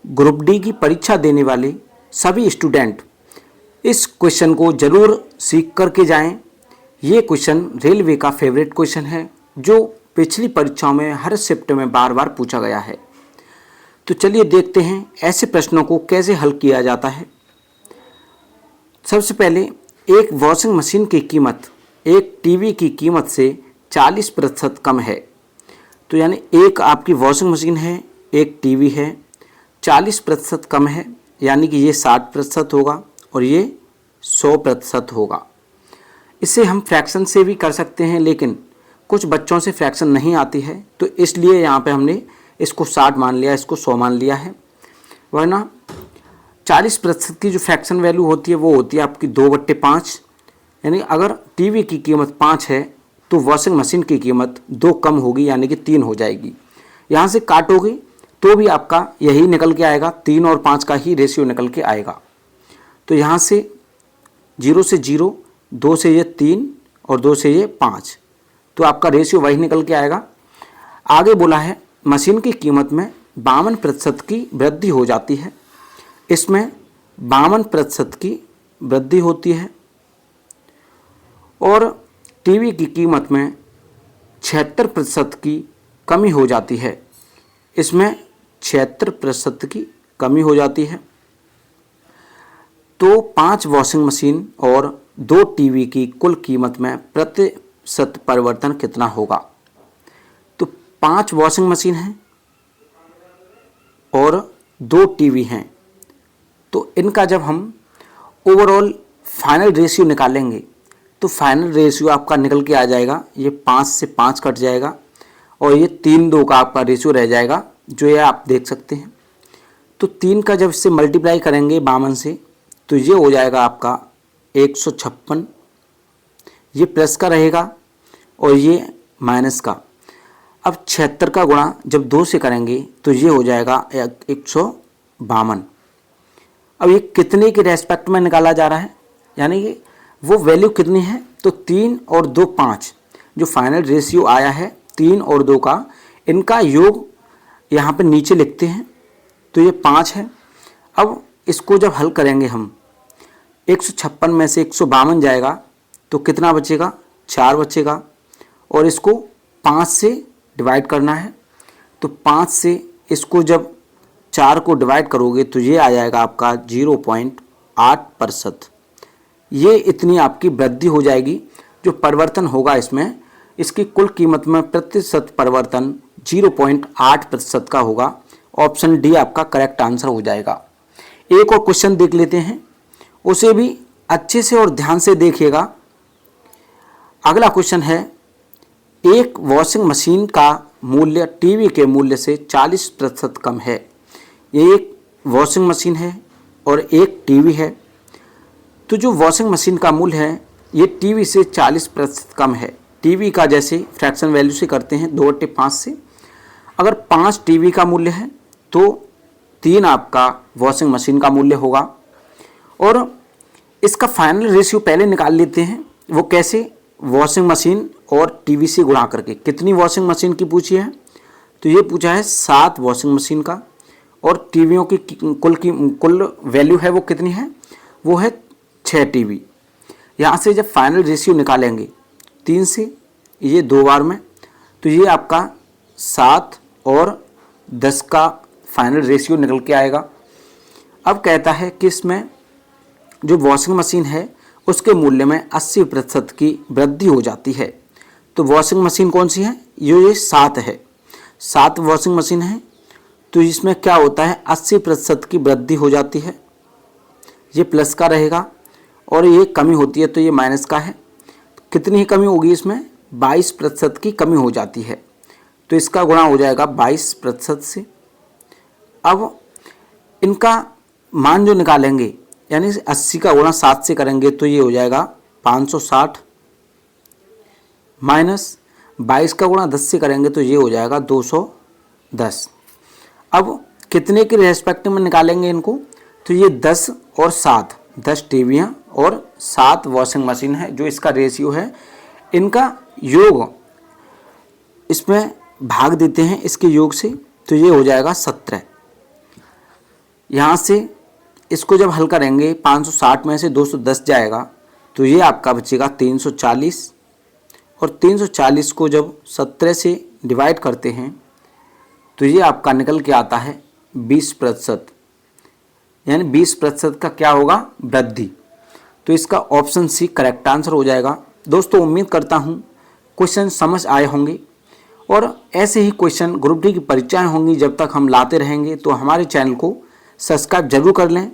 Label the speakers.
Speaker 1: Group D की परीक्षा देने वाले सभी स्टूडेंट इस क्वेश्चन को ज़रूर सीख करके जाएं। ये क्वेश्चन रेलवे का फेवरेट क्वेश्चन है जो पिछली परीक्षाओं में हर शिफ्ट में बार बार पूछा गया है। तो चलिए देखते हैं ऐसे प्रश्नों को कैसे हल किया जाता है। सबसे पहले, एक वॉशिंग मशीन की कीमत एक टीवी की कीमत से 40% कम है। तो यानी एक आपकी वॉशिंग मशीन है, एक टीवी है, 40% कम है, यानी कि ये 60% होगा और ये 100% होगा। इसे हम फ्रैक्शन से भी कर सकते हैं, लेकिन कुछ बच्चों से फ्रैक्शन नहीं आती है, तो इसलिए यहाँ पे हमने इसको 60 मान लिया, इसको 100 मान लिया है। वरना 40% की जो फ्रैक्शन वैल्यू होती है वो होती है आपकी 2/5। यानी अगर टीवी की कीमत 5 है तो वॉशिंग मशीन की कीमत 2 कम होगी, यानी कि 3 हो जाएगी। यहाँ से काटोगे तो भी आपका यही निकल के आएगा, 3 और 5 का ही रेशियो निकल के आएगा। तो यहाँ से 0 से 0, 2 से ये 3 और 2 से ये 5, तो आपका रेशियो वही निकल के आएगा। आगे बोला है मशीन की कीमत में 52% की वृद्धि हो जाती है। इसमें 52% की वृद्धि होती है और टीवी की कीमत में 76% की कमी हो जाती है। इसमें 76% की कमी हो जाती है। तो 5 वॉशिंग मशीन और 2 टीवी की कुल कीमत में प्रतिशत परिवर्तन कितना होगा? तो 5 वॉशिंग मशीन हैं और 2 टीवी हैं, तो इनका जब हम ओवरऑल फाइनल रेशियो निकालेंगे तो फाइनल रेशियो आपका निकल के आ जाएगा, ये 5 से 5 कट जाएगा और ये 3-2 का आपका रेशियो रह जाएगा, जो ये आप देख सकते हैं। तो 3 का जब इससे मल्टीप्लाई करेंगे 52 से, तो ये हो जाएगा आपका 156। ये प्लस का रहेगा और ये माइनस का। अब 76 का गुणा जब 2 से करेंगे तो ये हो जाएगा 152। अब ये कितने के रेस्पेक्ट में निकाला जा रहा है, यानी कि वो वैल्यू कितनी है? तो 3 और 2 5, जो फाइनल रेशियो आया है 3 और 2 का, इनका योग यहाँ पे नीचे लिखते हैं, तो ये 5 है। अब इसको जब हल करेंगे हम, 156 में से 152 जाएगा तो कितना बचेगा? 4 बचेगा और इसको 5 से डिवाइड करना है। तो 5 से इसको जब 4 को डिवाइड करोगे तो ये आ जाएगा आपका 0.8%। ये इतनी आपकी वृद्धि हो जाएगी। जो परिवर्तन होगा इसमें, इसकी कुल कीमत में प्रतिशत परिवर्तन 0.8% का होगा। ऑप्शन डी आपका करेक्ट आंसर हो जाएगा। एक और क्वेश्चन देख लेते हैं, उसे भी अच्छे से और ध्यान से देखिएगा। अगला क्वेश्चन है, एक वॉशिंग मशीन का मूल्य टीवी के मूल्य से 40% कम है। ये एक वॉशिंग मशीन है और एक टीवी है। तो जो वॉशिंग मशीन का मूल्य है ये टीवी से 40% कम है। टीवी का जैसे फ्रैक्शन वैल्यू से करते हैं 2/5 से। अगर 5 टीवी का मूल्य है तो 3 आपका वॉशिंग मशीन का मूल्य होगा। और इसका फाइनल रेशियो पहले निकाल लेते हैं। वो कैसे? वॉशिंग मशीन और टीवी से गुणा करके। कितनी वॉशिंग मशीन की पूछी है? तो ये पूछा है 7 वॉशिंग मशीन का, और टीवियों की कुल वैल्यू है वो कितनी है? वो है 6 टीवी। यहाँ से जब फाइनल रेशियो निकालेंगे 3 से, ये 2 बार में, तो ये आपका 7 और 10 का फाइनल रेशियो निकल के आएगा। अब कहता है कि इसमें जो वॉशिंग मशीन है उसके मूल्य में 80% की वृद्धि हो जाती है। तो वॉशिंग मशीन कौन सी है? ये 7 है। 7 वॉशिंग मशीन है, तो इसमें क्या होता है? 80% की वृद्धि हो जाती है। ये प्लस का रहेगा और ये कमी होती है तो ये माइनस का है। कितनी ही कमी होगी इसमें? 22% की कमी हो जाती है। तो इसका गुणा हो जाएगा 22% से। अब इनका मान जो निकालेंगे, यानी 80 का गुणा 7 से करेंगे तो ये हो जाएगा 560, माइनस 22 का गुणा 10 से करेंगे तो ये हो जाएगा 210। अब कितने के रेस्पेक्ट में निकालेंगे इनको? तो ये 10 और 7, 10 टीवियाँ और 7 वॉशिंग मशीन है, जो इसका रेशियो है। इनका योग इसमें भाग देते हैं इसके योग से, तो ये हो जाएगा 17। यहाँ से इसको जब हल करेंगे 560 में से 210 जाएगा तो ये आपका बचेगा 340, और 340 को जब 17 से डिवाइड करते हैं तो ये आपका निकल के आता है 20%, यानी 20% का क्या होगा, वृद्धि। तो इसका ऑप्शन सी करेक्ट आंसर हो जाएगा। दोस्तों उम्मीद करता हूँ क्वेश्चन समझ आए होंगे, और ऐसे ही क्वेश्चन ग्रुप डी की परीक्षाएं होंगी जब तक हम लाते रहेंगे, तो हमारे चैनल को सब्सक्राइब जरूर कर लें